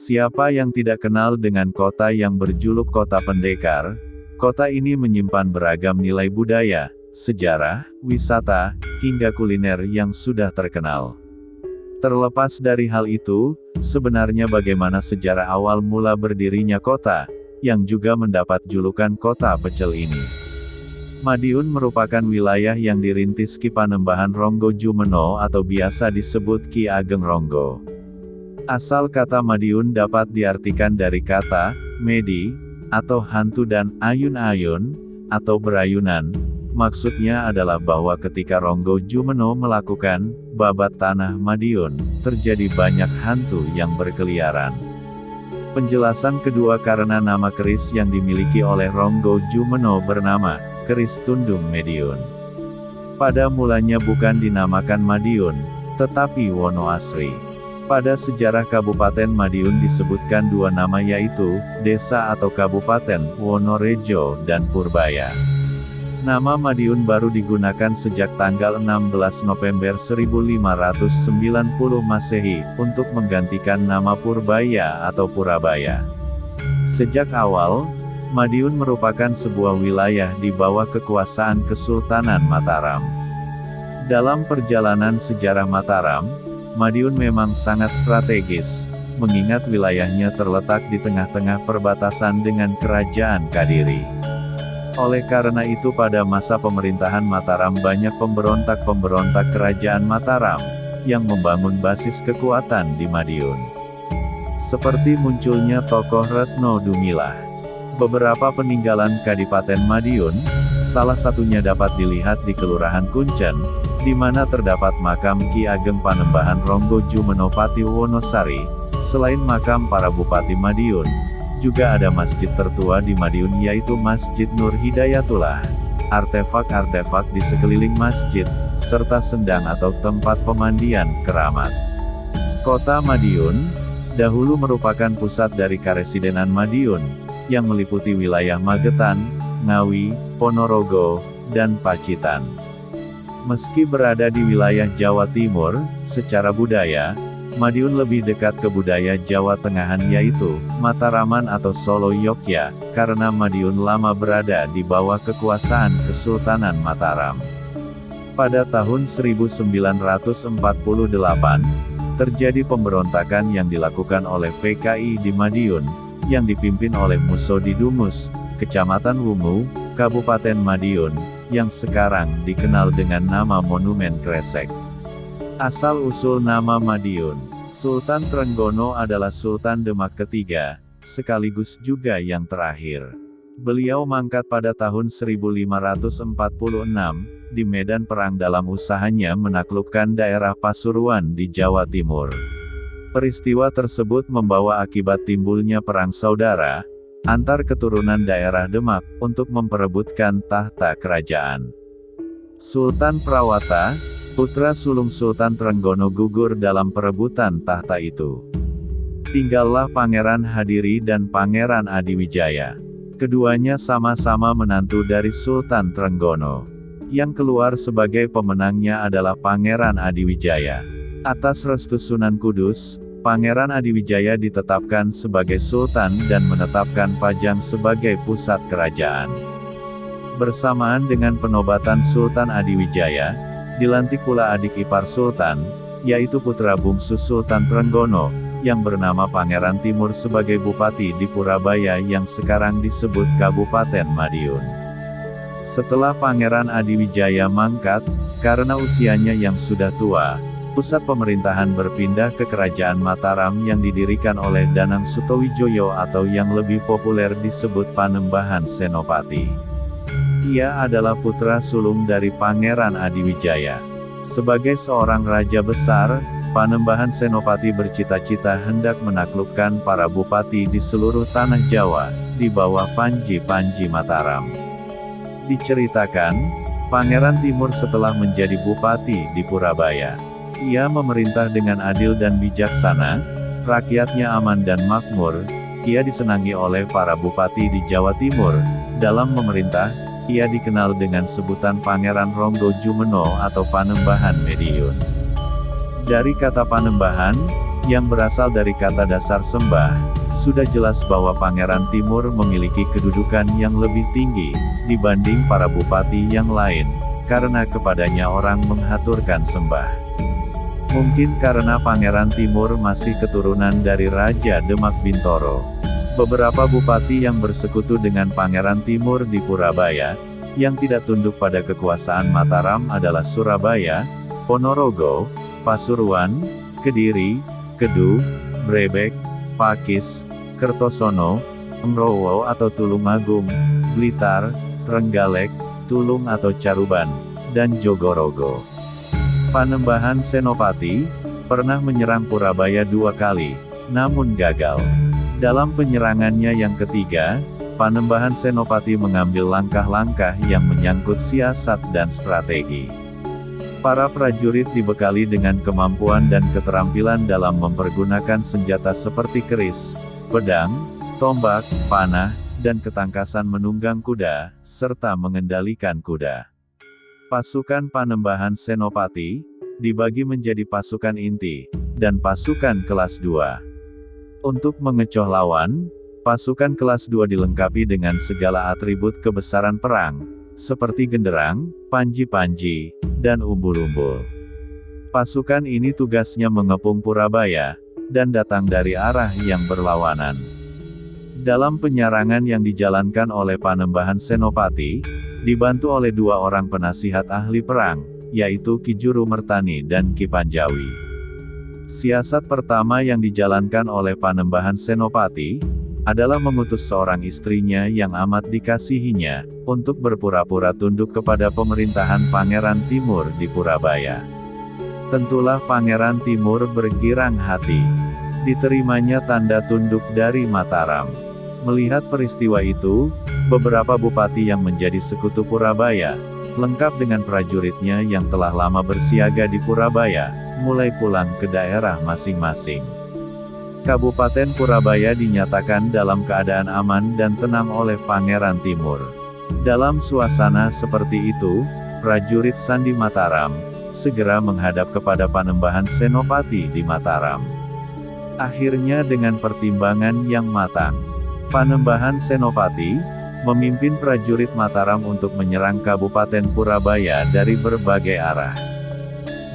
Siapa yang tidak kenal dengan kota yang berjuluk Kota Pendekar? Kota ini menyimpan beragam nilai budaya, sejarah, wisata, hingga kuliner yang sudah terkenal. Terlepas dari hal itu, sebenarnya bagaimana sejarah awal mula berdirinya kota, yang juga mendapat julukan Kota Pecel ini? Madiun merupakan wilayah yang dirintis Ki Panembahan Ronggo Jumeno atau biasa disebut Ki Ageng Ronggo. Asal kata Madiun dapat diartikan dari kata, medi, atau hantu dan ayun-ayun, atau berayunan. Maksudnya adalah bahwa ketika Ronggo Jumeno melakukan babat tanah Madiun, terjadi banyak hantu yang berkeliaran. Penjelasan kedua karena nama keris yang dimiliki oleh Ronggo Jumeno bernama keris Tundung Mediun. Pada mulanya bukan dinamakan Madiun, tetapi Wono Asri. Pada sejarah Kabupaten Madiun disebutkan dua nama yaitu, desa atau kabupaten, Wonorejo dan Purbaya. Nama Madiun baru digunakan sejak tanggal 16 November 1590 Masehi, untuk menggantikan nama Purbaya atau Purabaya. Sejak awal, Madiun merupakan sebuah wilayah di bawah kekuasaan Kesultanan Mataram. Dalam perjalanan sejarah Mataram, Madiun memang sangat strategis, mengingat wilayahnya terletak di tengah-tengah perbatasan dengan Kerajaan Kadiri. Oleh karena itu pada masa pemerintahan Mataram banyak pemberontak-pemberontak Kerajaan Mataram, yang membangun basis kekuatan di Madiun. Seperti munculnya tokoh Retno Dumilah. Beberapa peninggalan Kadipaten Madiun, salah satunya dapat dilihat di Kelurahan Kuncen, di mana terdapat makam Ki Ageng Panembahan Ronggo Jumeno Pati Wonosari. Selain makam para Bupati Madiun, juga ada masjid tertua di Madiun yaitu Masjid Nur Hidayatullah. Artefak-artefak di sekeliling masjid, serta sendang atau tempat pemandian keramat. Kota Madiun, dahulu merupakan pusat dari Karesidenan Madiun, yang meliputi wilayah Magetan, Ngawi, Ponorogo, dan Pacitan. Meski berada di wilayah Jawa Timur, secara budaya, Madiun lebih dekat ke budaya Jawa Tengahan yaitu, Mataraman atau Solo Yogya, karena Madiun lama berada di bawah kekuasaan Kesultanan Mataram. Pada tahun 1948, terjadi pemberontakan yang dilakukan oleh PKI di Madiun, yang dipimpin oleh Musodi Dumus, Kecamatan Wungu, Kabupaten Madiun, yang sekarang dikenal dengan nama Monumen Kresek. Asal-usul nama Madiun, Sultan Trenggono adalah Sultan Demak ketiga, sekaligus juga yang terakhir. Beliau mangkat pada tahun 1546, di medan perang dalam usahanya menaklukkan daerah Pasuruan di Jawa Timur. Peristiwa tersebut membawa akibat timbulnya perang saudara, antar keturunan daerah Demak, untuk memperebutkan tahta kerajaan. Sultan Prawata, putra sulung Sultan Trenggono gugur dalam perebutan tahta itu. Tinggallah Pangeran Hadiri dan Pangeran Adiwijaya. Keduanya sama-sama menantu dari Sultan Trenggono. Yang keluar sebagai pemenangnya adalah Pangeran Adiwijaya. Atas restu Sunan Kudus, Pangeran Adiwijaya ditetapkan sebagai Sultan dan menetapkan Pajang sebagai pusat kerajaan. Bersamaan dengan penobatan Sultan Adiwijaya, dilantik pula adik ipar Sultan, yaitu putra bungsu Sultan Trenggono, yang bernama Pangeran Timur sebagai Bupati di Purabaya yang sekarang disebut Kabupaten Madiun. Setelah Pangeran Adiwijaya mangkat, karena usianya yang sudah tua, pusat pemerintahan berpindah ke Kerajaan Mataram yang didirikan oleh Danang Sutowijoyo atau yang lebih populer disebut Panembahan Senopati. Ia adalah putra sulung dari Pangeran Adiwijaya. Sebagai seorang raja besar, Panembahan Senopati bercita-cita hendak menaklukkan para bupati di seluruh tanah Jawa, di bawah Panji Mataram. Diceritakan, Pangeran Timur setelah menjadi bupati di Purabaya, ia memerintah dengan adil dan bijaksana, rakyatnya aman dan makmur, ia disenangi oleh para bupati di Jawa Timur. Dalam memerintah, ia dikenal dengan sebutan Pangeran Ronggo Jumeno atau Panembahan Mediun. Dari kata Panembahan, yang berasal dari kata dasar sembah, sudah jelas bahwa Pangeran Timur memiliki kedudukan yang lebih tinggi dibanding para bupati yang lain, karena kepadanya orang menghaturkan sembah. Mungkin karena Pangeran Timur masih keturunan dari Raja Demak Bintoro. Beberapa bupati yang bersekutu dengan Pangeran Timur di Purabaya, yang tidak tunduk pada kekuasaan Mataram adalah Surabaya, Ponorogo, Pasuruan, Kediri, Kedu, Brebek, Pakis, Kertosono, Engrowo atau Tulungagung, Blitar, Trenggalek, Tulung atau Caruban, dan Jogorogo. Panembahan Senopati pernah menyerang Purabaya 2 kali, namun gagal. Dalam penyerangannya yang ketiga, Panembahan Senopati mengambil langkah-langkah yang menyangkut siasat dan strategi. Para prajurit dibekali dengan kemampuan dan keterampilan dalam mempergunakan senjata seperti keris, pedang, tombak, panah, dan ketangkasan menunggang kuda, serta mengendalikan kuda. Pasukan Panembahan Senopati dibagi menjadi pasukan inti dan pasukan kelas 2. Untuk mengecoh lawan, pasukan kelas 2 dilengkapi dengan segala atribut kebesaran perang, seperti genderang, panji-panji, dan umbul-umbul. Pasukan ini tugasnya mengepung Purabaya, dan datang dari arah yang berlawanan. Dalam penyerangan yang dijalankan oleh Panembahan Senopati, dibantu oleh 2 orang penasihat ahli perang, yaitu Ki Juru Mertani dan Ki Panjawi. Siasat pertama yang dijalankan oleh Panembahan Senopati, adalah mengutus seorang istrinya yang amat dikasihinya, untuk berpura-pura tunduk kepada pemerintahan Pangeran Timur di Purabaya. Tentulah Pangeran Timur bergirang hati. Diterimanya tanda tunduk dari Mataram. Melihat peristiwa itu, beberapa bupati yang menjadi sekutu Purabaya, lengkap dengan prajuritnya yang telah lama bersiaga di Purabaya, mulai pulang ke daerah masing-masing. Kabupaten Purabaya dinyatakan dalam keadaan aman dan tenang oleh Pangeran Timur. Dalam suasana seperti itu, prajurit Sandi Mataram segera menghadap kepada Panembahan Senopati di Mataram. Akhirnya dengan pertimbangan yang matang, Panembahan Senopati memimpin prajurit Mataram untuk menyerang Kabupaten Purabaya dari berbagai arah.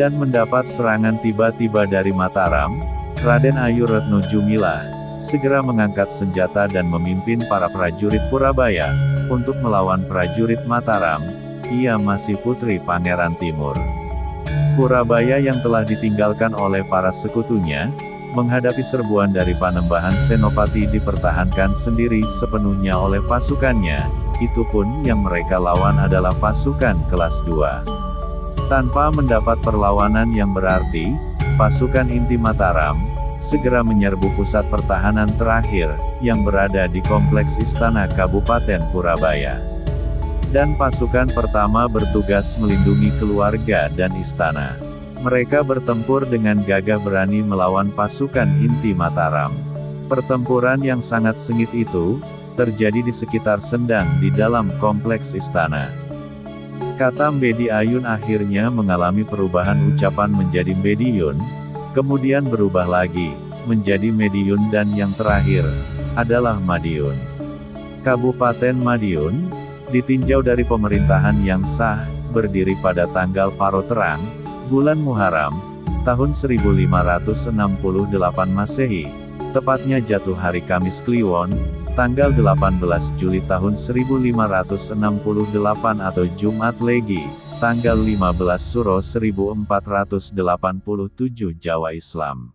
Dan mendapat serangan tiba-tiba dari Mataram, Raden Ayu Retno Jumilah segera mengangkat senjata dan memimpin para prajurit Purabaya untuk melawan prajurit Mataram. Ia masih putri Pangeran Timur. Purabaya yang telah ditinggalkan oleh para sekutunya, menghadapi serbuan dari Panembahan Senopati dipertahankan sendiri sepenuhnya oleh pasukannya, itu pun yang mereka lawan adalah pasukan kelas 2. Tanpa mendapat perlawanan yang berarti, pasukan inti Mataram segera menyerbu pusat pertahanan terakhir, yang berada di kompleks Istana Kabupaten Purabaya. Dan pasukan pertama bertugas melindungi keluarga dan istana. Mereka bertempur dengan gagah berani melawan pasukan inti Mataram. Pertempuran yang sangat sengit itu terjadi di sekitar Sendang di dalam kompleks istana. Kata Mbedi Ayun akhirnya mengalami perubahan ucapan menjadi Mbediun, kemudian berubah lagi menjadi Mediun, dan yang terakhir adalah Madiun. Kabupaten Madiun ditinjau dari pemerintahan yang sah, berdiri pada tanggal Paro Terang, bulan Muharram, tahun 1568 Masehi, tepatnya jatuh hari Kamis Kliwon, tanggal 18 Juli tahun 1568 atau Jumat Legi, tanggal 15 Suro 1487 Jawa Islam.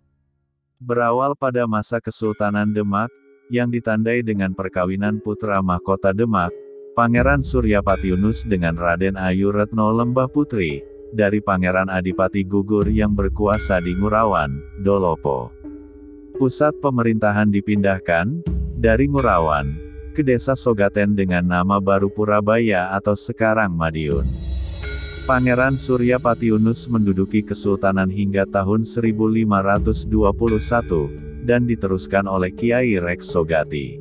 Berawal pada masa Kesultanan Demak, yang ditandai dengan perkawinan putra mahkota Demak, Pangeran Suryapatiunus dengan Raden Ayu Retno Lembah Putri, dari Pangeran Adipati Gugur yang berkuasa di Ngurawan, Dolopo. Pusat pemerintahan dipindahkan dari Ngurawan ke desa Sogaten dengan nama baru Purabaya atau sekarang Madiun. Pangeran Suryapatiunus menduduki kesultanan hingga tahun 1521, dan diteruskan oleh Kiai Reks Sogati.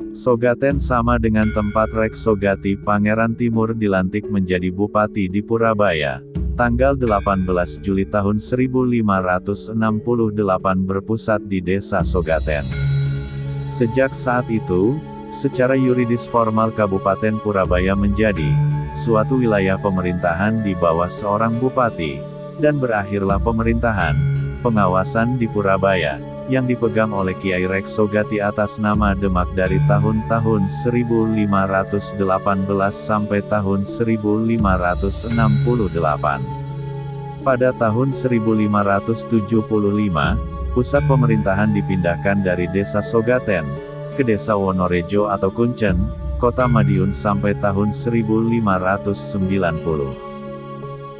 Sogaten sama dengan tempat Reks Sogati. Pangeran Timur dilantik menjadi bupati di Purabaya tanggal 18 Juli tahun 1568 berpusat di Desa Sogaten. Sejak saat itu, secara yuridis formal Kabupaten Purabaya menjadi suatu wilayah pemerintahan di bawah seorang bupati, dan berakhirlah pemerintahan pengawasan di Purabaya, yang dipegang oleh Kiai Reksogati atas nama Demak dari tahun-tahun 1518 sampai tahun 1568. Pada tahun 1575, pusat pemerintahan dipindahkan dari Desa Sogaten ke Desa Wonorejo atau Kuncen, Kota Madiun sampai tahun 1590.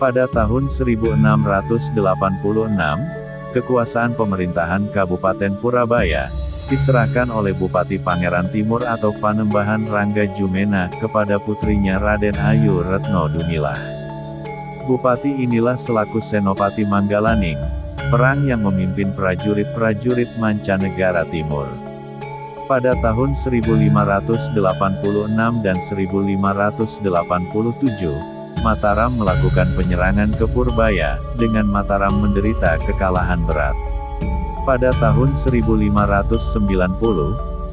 Pada tahun 1686, kekuasaan pemerintahan Kabupaten Purabaya diserahkan oleh Bupati Pangeran Timur atau Panembahan Rangga Jumena kepada putrinya Raden Ayu Retno Dumilah. Bupati inilah selaku Senopati Manggalaning, perang yang memimpin prajurit-prajurit mancanegara timur. Pada tahun 1586 dan 1587, Mataram melakukan penyerangan ke Purbaya, dengan Mataram menderita kekalahan berat. Pada tahun 1590,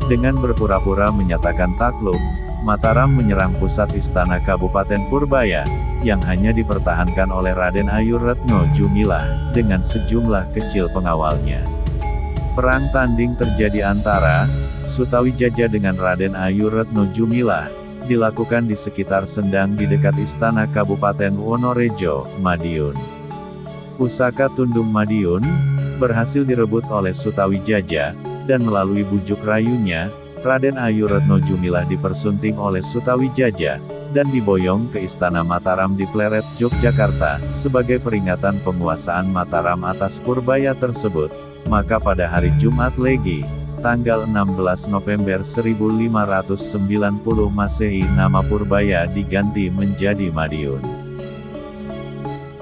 dengan berpura-pura menyatakan takluk, Mataram menyerang pusat istana Kabupaten Purbaya, yang hanya dipertahankan oleh Raden Ayu Retno Jumilah, dengan sejumlah kecil pengawalnya. Perang tanding terjadi antara Sutawijaya dengan Raden Ayu Retno Jumilah, dilakukan di sekitar Sendang di dekat Istana Kabupaten Wonorejo, Madiun. Pusaka Tundung Madiun berhasil direbut oleh Sutawijaya, dan melalui bujuk rayunya, Raden Ayu Retno Jumilah dipersunting oleh Sutawijaya, dan diboyong ke Istana Mataram di Pleret, Yogyakarta, sebagai peringatan penguasaan Mataram atas Purbaya tersebut. Maka pada hari Jumat Legi, tanggal 16 November 1590 Masehi, nama Purbaya diganti menjadi Madiun.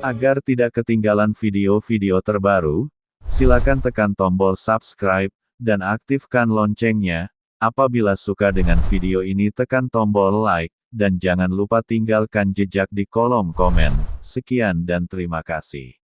Agar tidak ketinggalan video-video terbaru, silakan tekan tombol subscribe, dan aktifkan loncengnya. Apabila suka dengan video ini tekan tombol like, dan jangan lupa tinggalkan jejak di kolom komen. Sekian dan terima kasih.